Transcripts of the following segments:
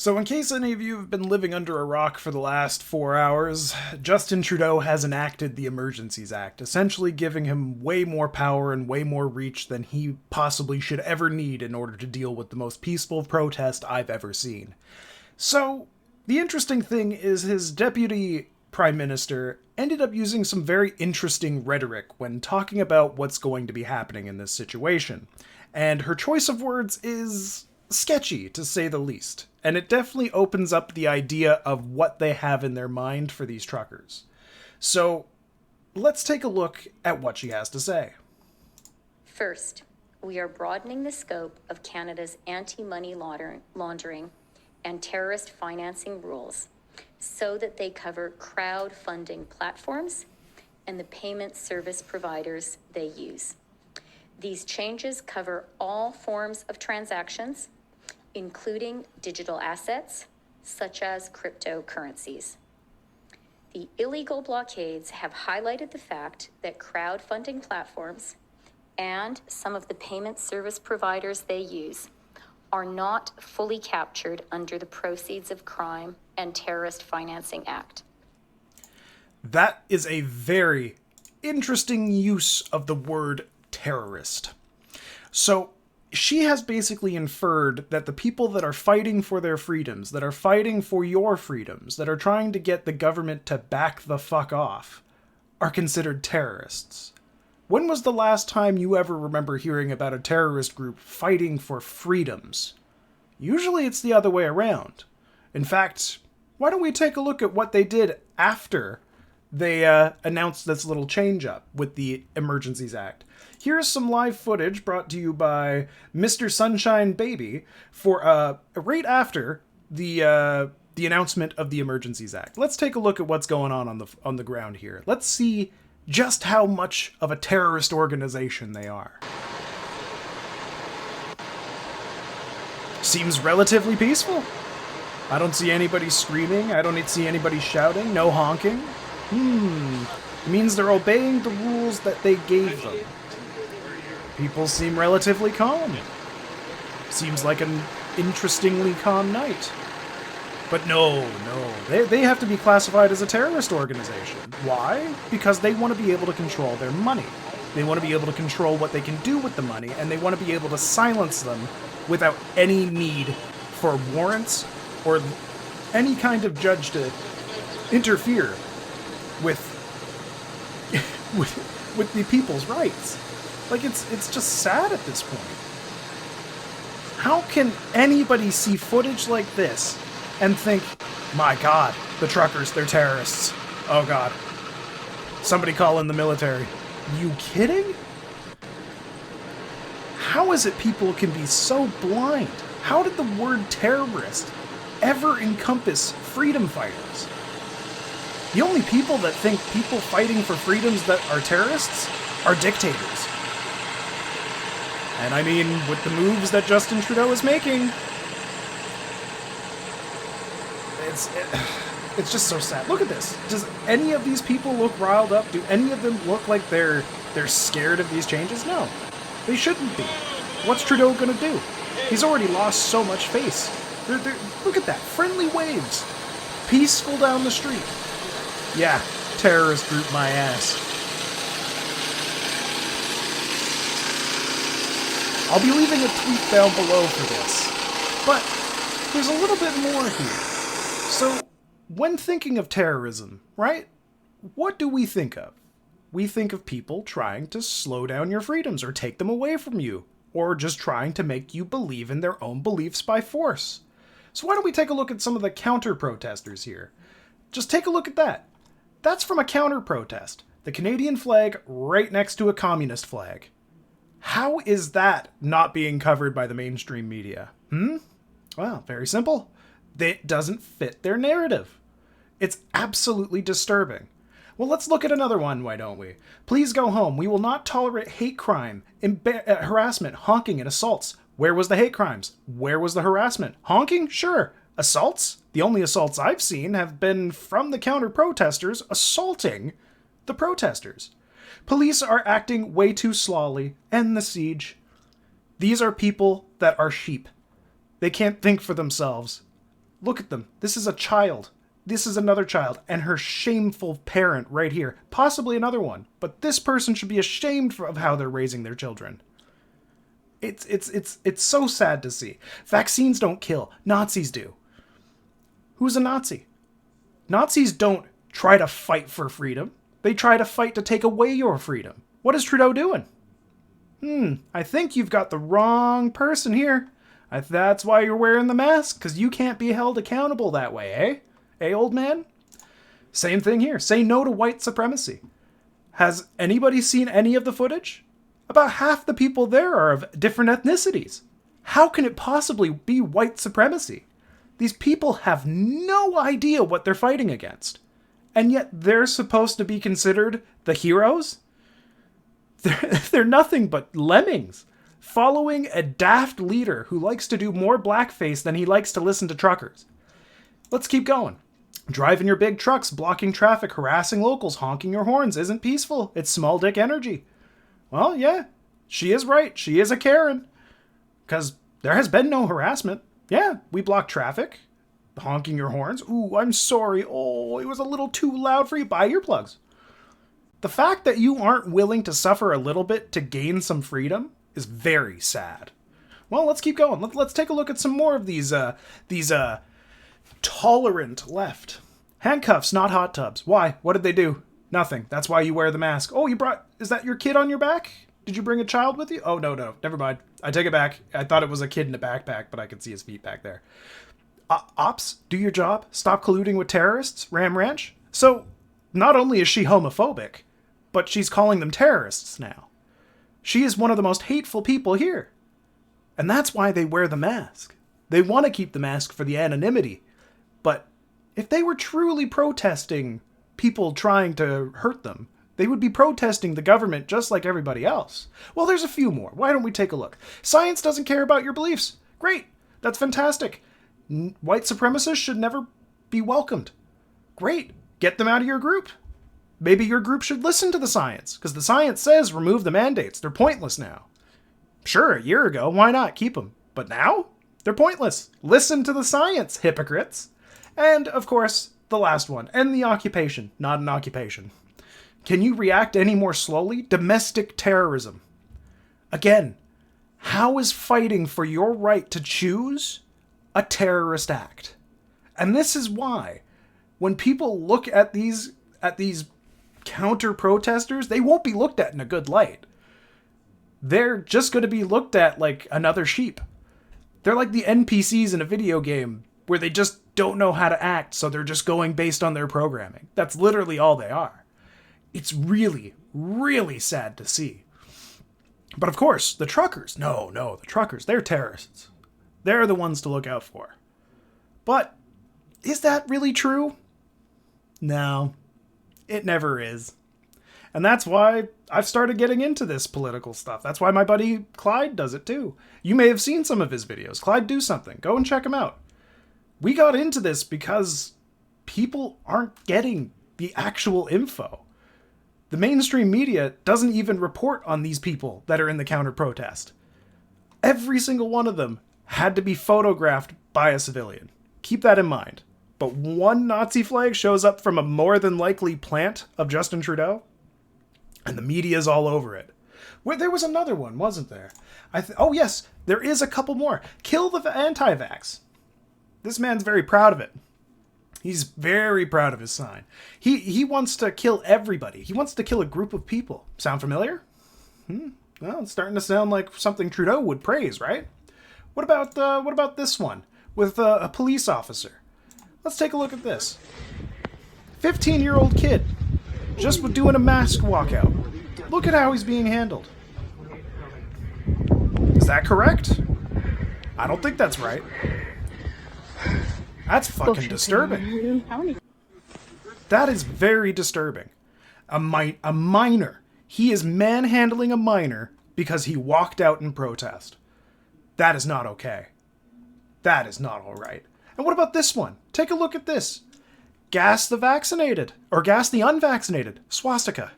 So, in case any of you have been living under a rock for the last 4 hours, Justin Trudeau has enacted the Emergencies Act, essentially giving him way more power and way more reach than he possibly should ever need in order to deal with the most peaceful protest I've ever seen. So, the interesting thing is his deputy prime minister ended up using some very interesting rhetoric when talking about what's going to be happening in this situation. And her choice of words is sketchy, to say the least. And it definitely opens up the idea of what they have in their mind for these truckers. So, let's take a look at what she has to say. First, we are broadening the scope of Canada's anti-money laundering and terrorist financing rules so that they cover crowdfunding platforms and the payment service providers they use. These changes cover all forms of transactions, including digital assets, such as cryptocurrencies. The illegal blockades have highlighted the fact that crowdfunding platforms and some of the payment service providers they use are not fully captured under the Proceeds of Crime and Terrorist Financing Act. That is a very interesting use of the word terrorist. So, she has basically inferred that the people that are fighting for their freedoms, that are fighting for your freedoms, that are trying to get the government to back the fuck off, are considered terrorists. When was the last time you ever remember hearing about a terrorist group fighting for freedoms? Usually it's the other way around. In fact, why don't we take a look at what they did after they announced this little change-up with the Emergencies Act. Here's some live footage brought to you by Mr. Sunshine Baby for right after the announcement of the Emergencies Act. Let's take a look at what's going on the ground here. Let's see just how much of a terrorist organization they are. Seems relatively peaceful. I don't see anybody screaming. I don't see anybody shouting. No honking. It means they're obeying the rules that they gave them. People seem relatively calm. Seems like an interestingly calm night. But no, they have to be classified as a terrorist organization. Why? Because they want to be able to control their money. They want to be able to control what they can do with the money, and they want to be able to silence them without any need for warrants or any kind of judge to interfere with the people's rights. Like, it's just sad at this point. How can anybody see footage like this and think, my God, the truckers, they're terrorists. Oh God. Somebody call in the military. You kidding? How is it people can be so blind? How did the word terrorist ever encompass freedom fighters? The only people that think people fighting for freedoms that are terrorists are dictators. And I mean, with the moves that Justin Trudeau is making, it's just so sad. Look at this. Does any of these people look riled up? Do any of them look like they're scared of these changes? No. They shouldn't be. What's Trudeau gonna do? He's already lost so much face. Look at that. Friendly waves. Peaceful down the street. Yeah, terrorist group my ass. I'll be leaving a tweet down below for this. But there's a little bit more here. So, when thinking of terrorism, right? What do we think of? We think of people trying to slow down your freedoms or take them away from you, or just trying to make you believe in their own beliefs by force. So why don't we take a look at some of the counter-protesters here? Just take a look at that. That's from a counter-protest. The Canadian flag right next to a communist flag. How is that not being covered by the mainstream media? Well, very simple. It doesn't fit their narrative. It's absolutely disturbing. Well, let's look at another one, why don't we? Please go home. We will not tolerate hate crime, harassment, honking, and assaults. Where was the hate crimes? Where was the harassment? Honking? Sure. Assaults? The only assaults I've seen have been from the counter-protesters assaulting the protesters. Police are acting way too slowly. End the siege. These are people that are sheep. They can't think for themselves. Look at them. This is a child. This is another child, and her shameful parent right here. Possibly another one, but this person should be ashamed of how they're raising their children. It's so sad to see. Vaccines don't kill. Nazis do. Who's a Nazi? Nazis don't try to fight for freedom. They try to fight to take away your freedom. What is Trudeau doing? I think you've got the wrong person here. That's why you're wearing the mask, because you can't be held accountable that way, eh? Eh, old man? Same thing here. Say no to white supremacy. Has anybody seen any of the footage? About half the people there are of different ethnicities. How can it possibly be white supremacy? These people have no idea what they're fighting against. And yet they're supposed to be considered the heroes? They're nothing but lemmings, following a daft leader who likes to do more blackface than he likes to listen to truckers. Let's keep going. Driving your big trucks, blocking traffic, harassing locals, honking your horns isn't peaceful. It's small dick energy. Well, yeah, she is right. She is a Karen. Because there has been no harassment. Yeah, we block traffic. Honking your horns. Ooh, I'm sorry. Oh, it was a little too loud for you. Buy earplugs. The fact that you aren't willing to suffer a little bit to gain some freedom is very sad. Well, let's keep going. Let's take a look at some more of these tolerant left. Handcuffs, not hot tubs. Why? What did they do? Nothing. That's why you wear the mask. Oh, is that your kid on your back? Did you bring a child with you? Oh, no. Never mind. I take it back. I thought it was a kid in a backpack, but I could see his feet back there. Ops, do your job. Stop colluding with terrorists. Ram Ranch. So, not only is she homophobic, but she's calling them terrorists now. She is one of the most hateful people here. And that's why they wear the mask. They want to keep the mask for the anonymity. But if they were truly protesting people trying to hurt them, they would be protesting the government just like everybody else. Well, there's a few more. Why don't we take a look? Science doesn't care about your beliefs. Great. That's fantastic. White supremacists should never be welcomed. Great. Get them out of your group. Maybe your group should listen to the science, because the science says remove the mandates. They're pointless now. Sure, a year ago, why not? Keep them. But now? They're pointless. Listen to the science, hypocrites. And, of course, the last one. End the occupation. Not an occupation. Can you react any more slowly? Domestic terrorism. Again, how is fighting for your right to choose a terrorist act? And this is why, when people look at these counter-protesters, they won't be looked at in a good light. They're just going to be looked at like another sheep. They're like the NPCs in a video game where they just don't know how to act, so they're just going based on their programming. That's literally all they are. It's really, really sad to see. But of course, the truckers, the truckers, they're terrorists. They're the ones to look out for. But is that really true? No, it never is. And that's why I've started getting into this political stuff. That's why my buddy Clyde does it too. You may have seen some of his videos. Clyde Do Something. Go and check him out. We got into this because people aren't getting the actual info. The mainstream media doesn't even report on these people that are in the counter-protest. Every single one of them had to be photographed by a civilian. Keep that in mind. But one Nazi flag shows up from a more than likely plant of Justin Trudeau, and the media's all over it. Well, there was another one, wasn't there? Oh yes, there is a couple more. Kill the anti-vax. This man's very proud of it. He's very proud of his sign. He wants to kill everybody. He wants to kill a group of people. Sound familiar? Well, it's starting to sound like something Trudeau would praise, right? What about this one with a police officer? Let's take a look at this. 15-year-old kid just with doing a mask walkout. Look at how he's being handled. Is that correct? I don't think that's right. That's fucking disturbing. That is very disturbing. A minor. He is manhandling a minor because he walked out in protest. That is not okay. That is not all right. And what about this one? Take a look at this. Gas the vaccinated. Or gas the unvaccinated. Swastika.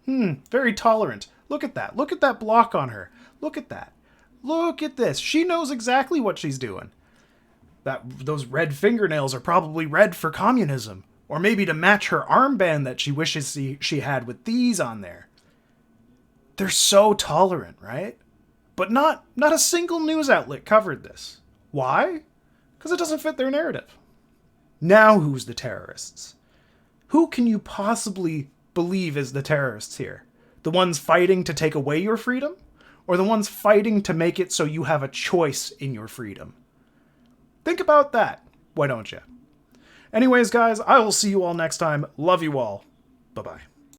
Very tolerant. Look at that. Look at that block on her. Look at that. Look at this. She knows exactly what she's doing. Those red fingernails are probably red for communism. Or maybe to match her armband that she wishes she had with these on there. They're so tolerant, right? But not a single news outlet covered this. Why? Because it doesn't fit their narrative. Now who's the terrorists? Who can you possibly believe is the terrorists here? The ones fighting to take away your freedom? Or the ones fighting to make it so you have a choice in your freedom? Think about that, why don't you? Anyways, guys, I will see you all next time. Love you all. Bye-bye.